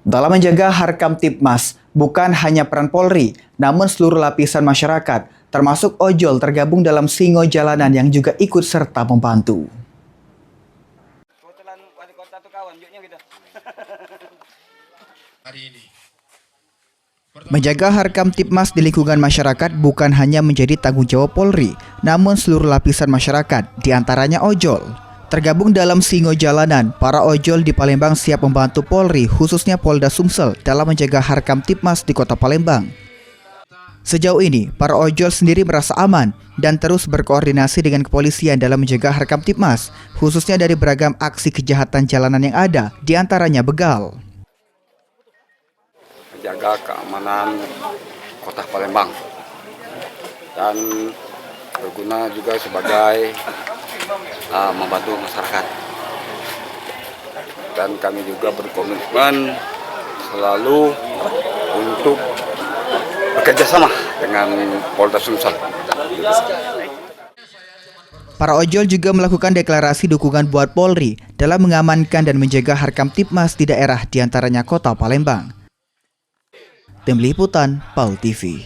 Dalam menjaga Harkam Tipmas, bukan hanya peran Polri, namun seluruh lapisan masyarakat, termasuk ojol tergabung dalam Singo Jalanan yang juga ikut serta membantu. Menjaga Harkam Tipmas di lingkungan masyarakat bukan hanya menjadi tanggung jawab Polri, namun seluruh lapisan masyarakat, diantaranya ojol. Tergabung dalam Singo Jalanan, para ojol di Palembang siap membantu Polri, khususnya Polda Sumsel, dalam menjaga Harkam Tipmas di kota Palembang. Sejauh ini, para ojol sendiri merasa aman dan terus berkoordinasi dengan kepolisian dalam menjaga Harkam Tipmas, khususnya dari beragam aksi kejahatan jalanan yang ada, diantaranya begal. Menjaga keamanan kota Palembang dan berguna juga sebagai membantu masyarakat, dan kami juga berkomitmen selalu untuk bekerja sama dengan Polda Sumsel. Para ojol juga melakukan deklarasi dukungan buat Polri dalam mengamankan dan menjaga Harkam Tipmas di daerah diantaranya kota Palembang. Tim Liputan PAL TV.